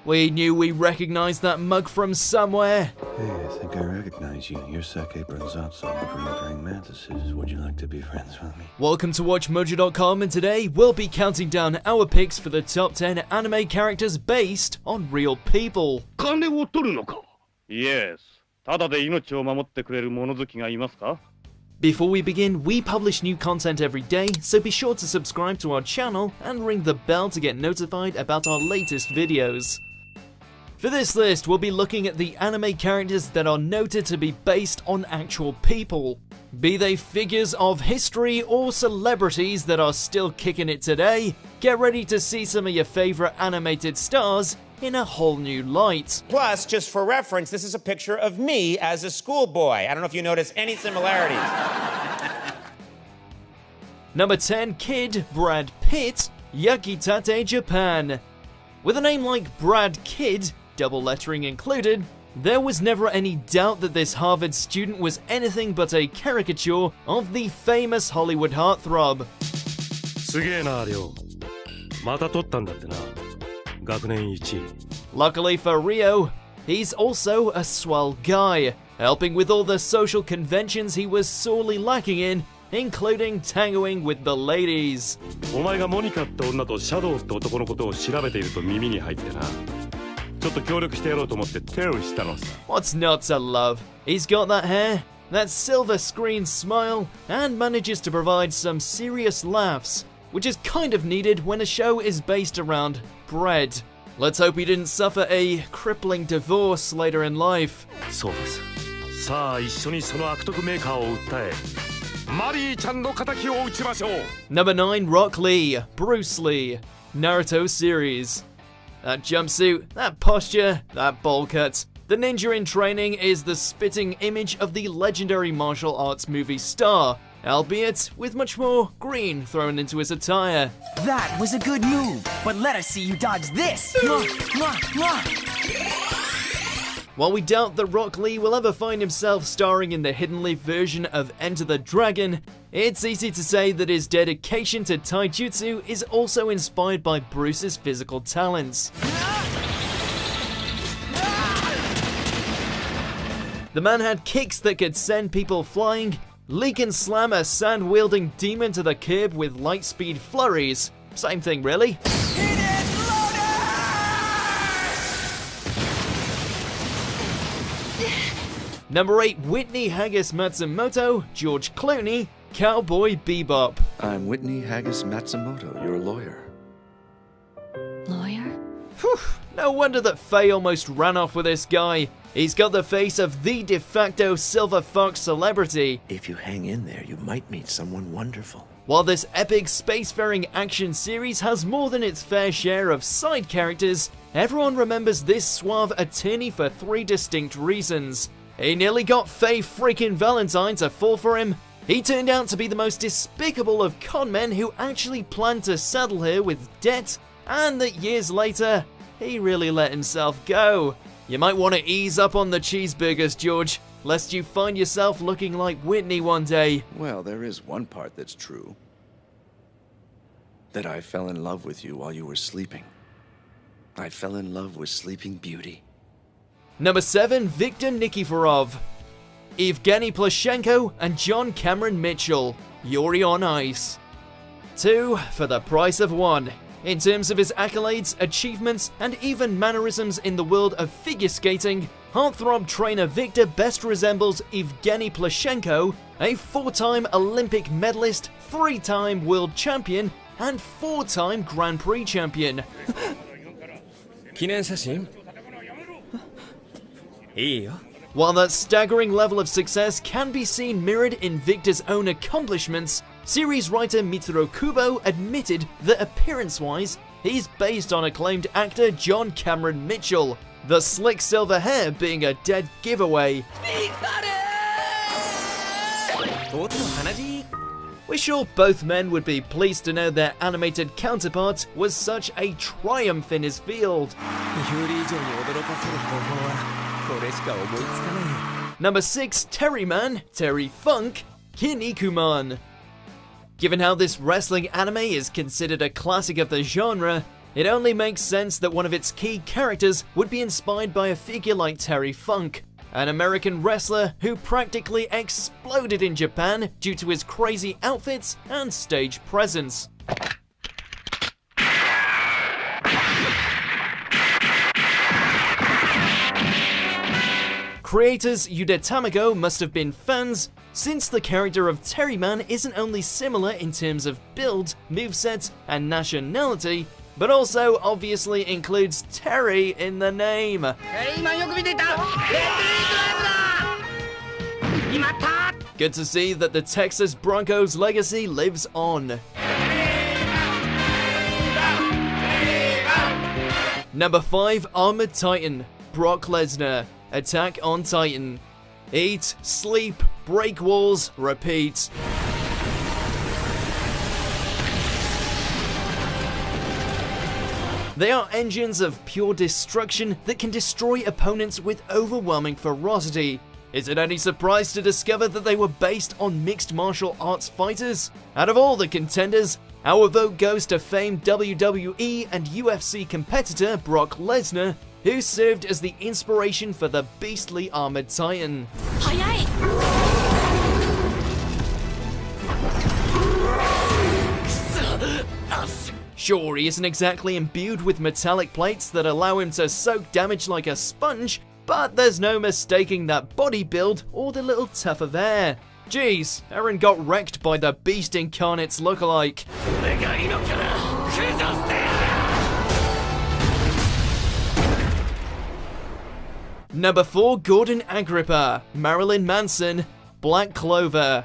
We knew we recognized that mug from somewhere. Hey, I think I recognize you. Your sake brings out some green praying mantises. Would you like to be friends with me? Welcome to WatchMojo.com, and today we'll be counting down our picks for the top 10 anime characters based on real people. 金を取るのか? Yes. ただで命を守ってくれる物好きがいますか? Before we begin, we publish new content every day, so be sure to subscribe to our channel and ring the bell to get notified about our latest videos. For this list, we'll be looking at the anime characters that are noted to be based on actual people. Be they figures of history or celebrities that are still kicking it today, get ready to see some of your favorite animated stars in a whole new light. Plus, just for reference, this is a picture of me as a schoolboy. I don't know if you notice any similarities. Number 10, Kid Brad Pitt, Yakitate Japan. With a name like Brad Kidd, double lettering included, there was never any doubt that this Harvard student was anything but a caricature of the famous Hollywood heartthrob. すげえな、亮。また取ったんだってな。学年1位。 Luckily for Rio, he's also a swell guy, helping with all the social conventions he was sorely lacking in, including tangoing with the ladies. お前がモニカって女とシャドウって男のことを調べていると耳に入ってな。ちょっと協力してやろうと思って手をしたのさ。 What's not to love? He's got that hair, that silver screen smile, and manages to provide some serious laughs, which is kind of needed when a show is based around bread. Let's hope he didn't suffer a crippling divorce later in life. そうです。さあ一緒にその悪徳メーカーを訴え、マリーちゃんの仇を討ちましょう。 Number 9, Rock Lee, Bruce Lee, Naruto series. That jumpsuit, that posture, that bowl cut. The ninja in training is the spitting image of the legendary martial arts movie star, albeit with much more green thrown into his attire. That was a good move, but let us see you dodge this! While we doubt that Rock Lee will ever find himself starring in the Hidden Leaf version of Enter the Dragon, it's easy to say that his dedication to taijutsu is also inspired by Bruce's physical talents. The man had kicks that could send people flying, leak and slam a sand-wielding demon to the curb with light-speed flurries. Same thing, really. Number 8, Whitney Haggis Matsumoto, George Clooney, Cowboy Bebop. I'm Whitney Haggis Matsumoto, your lawyer. Lawyer? Whew, no wonder that Faye almost ran off with this guy. He's got the face of the de facto Silver Fox celebrity. If you hang in there, you might meet someone wonderful. While this epic spacefaring action series has more than its fair share of side characters, everyone remembers this suave attorney for 3 distinct reasons. He nearly got Faye freaking Valentine to fall for him. He turned out to be the most despicable of conmen who actually planned to saddle her with debt, and that years later, he really let himself go. You might want to ease up on the cheeseburgers, George, lest you find yourself looking like Whitney one day. Well, there is one part that's true. That I fell in love with you while you were sleeping. I fell in love with Sleeping Beauty. Number 7, Viktor Nikiforov, Evgeny Plushenko, and John Cameron Mitchell, Yuri on Ice. 2 for the price of 1. In terms of his accolades, achievements, and even mannerisms in the world of figure skating, heartthrob trainer Viktor best resembles Evgeny Plushenko, a 4-time Olympic medalist, 3-time world champion, and 4-time Grand Prix champion. 記念写真? いいよ. While that staggering level of success can be seen mirrored in Victor's own accomplishments, series writer Mitsuru Kubo admitted that appearance-wise, he's based on acclaimed actor John Cameron Mitchell, the slick silver hair being a dead giveaway. We're sure both men would be pleased to know their animated counterpart was such a triumph in his field. Number 6, Terry Man, Terry Funk, Kinnikuman. Given how this wrestling anime is considered a classic of the genre, It only makes sense that one of its key characters would be inspired by a figure like Terry Funk, an American wrestler who practically exploded in Japan due to his crazy outfits and stage presence. Creators Yuda Tamago must have been fans, since the character of Terry Man isn't only similar in terms of build, moveset, and nationality, but also obviously includes Terry in the name. Good to see that the Texas Broncos legacy lives on. Number 5, Armored Titan, Brock Lesnar, Attack on Titan. Eat, sleep, break walls, repeat. They are engines of pure destruction that can destroy opponents with overwhelming ferocity. Is it any surprise to discover that they were based on mixed martial arts fighters? Out of all the contenders, our vote goes to famed WWE and UFC competitor Brock Lesnar, who served as the inspiration for the beastly Armored Titan. Sure, he isn't exactly imbued with metallic plates that allow him to soak damage like a sponge, but there's no mistaking that body build or the little tuft of hair. Jeez, Aaron got wrecked by the Beast Incarnate's lookalike. Number 4, Gordon Agrippa, Marilyn Manson, Black Clover.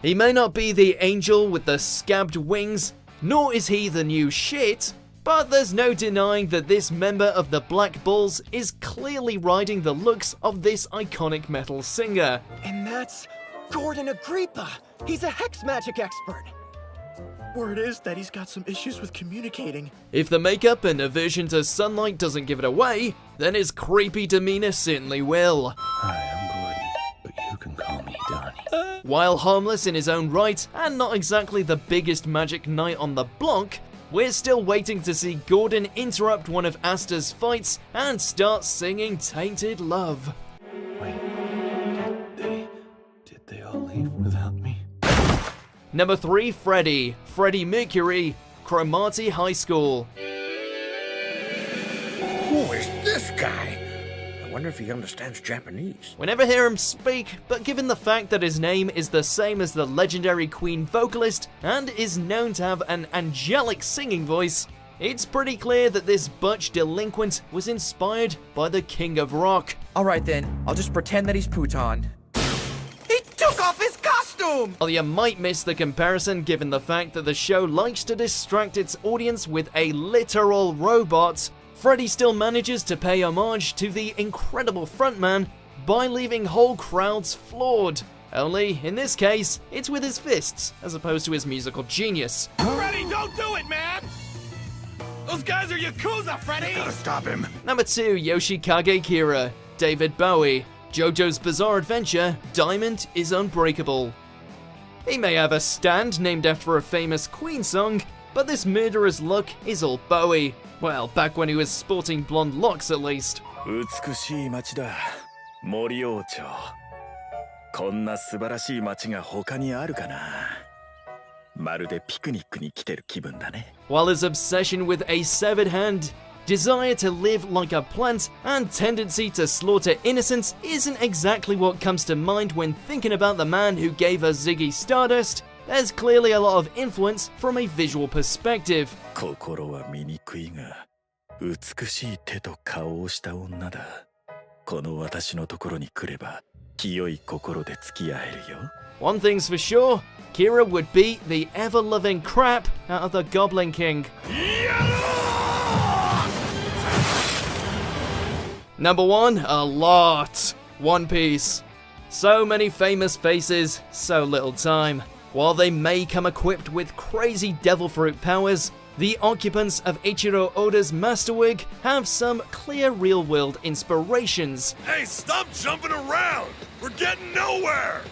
He may not be the angel with the scabbed wings, nor is he the new shit, but there's no denying that this member of the Black Bulls is clearly riding the looks of this iconic metal singer. And that's Gordon Agrippa. He's a hex magic expert. Word is that he's got some issues with communicating. If the makeup and aversion to sunlight doesn't give it away, then his creepy demeanor certainly will. Hi, I'm Gordon, but you can call me Donnie. While harmless in his own right, and not exactly the biggest magic knight on the block, we're still waiting to see Gordon interrupt one of Asta's fights and start singing Tainted Love. Wait, did they all leave without me? Number 3, Freddie Mercury, Cromartie High School. Who is this guy? I wonder if he understands Japanese. We never hear him speak, but given the fact that his name is the same as the legendary Queen vocalist and is known to have an angelic singing voice, it's pretty clear that this butch delinquent was inspired by the King of Rock. Alright then, I'll just pretend that he's Puton. He took off his costume! Well, you might miss the comparison given the fact that the show likes to distract its audience with a literal robot. Freddie still manages to pay homage to the incredible frontman by leaving whole crowds floored. Only, in this case, it's with his fists, as opposed to his musical genius. Freddy, don't do it, man! Those guys are Yakuza, Freddy! Gotta stop him. Number 2, Yoshikage Kira, David Bowie, JoJo's Bizarre Adventure, Diamond is Unbreakable. He may have a stand named after a famous Queen song, but this murderous look is all Bowie. Well, back when he was sporting blonde locks at least. 美しい街だ、森王町。こんな素晴らしい街が他にあるかな。まるでピクニックに来てる気分だね。While his obsession with a severed hand, desire to live like a plant, and tendency to slaughter innocents isn't exactly what comes to mind when thinking about the man who gave us Ziggy Stardust, there's clearly a lot of influence from a visual perspective. 心は醜いが、美しい手と顔をした女だ。この私のところに来れば、清い心で付き合えるよ。One thing's for sure, Kira would beat the ever-loving crap out of the Goblin King. Number 1, a lot. One Piece. So many famous faces, so little time. While they may come equipped with crazy devil fruit powers, the occupants of Ichiro Oda's Masterwig have some clear real-world inspirations. Hey, stop jumping around! We're getting nowhere!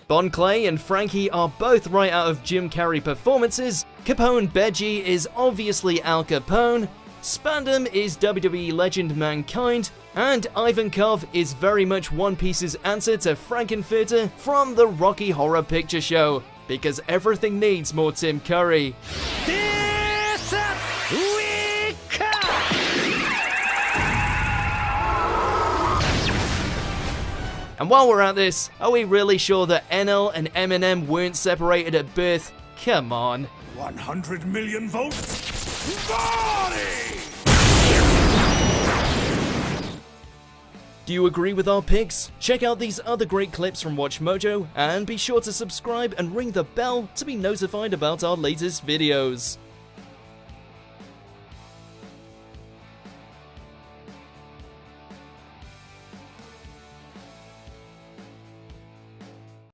Bon Clay and Frankie are both right out of Jim Carrey performances, Capone Beji is obviously Al Capone, Spandam is WWE legend Mankind, and Ivankov is very much One Piece's answer to Frankenfurter from the Rocky Horror Picture Show, because everything needs more Tim Curry. And while we're at this, are we really sure that NL and Eminem weren't separated at birth? Come on. 100 million votes? Body! Do you agree with our picks? Check out these other great clips from WatchMojo, and be sure to subscribe and ring the bell to be notified about our latest videos.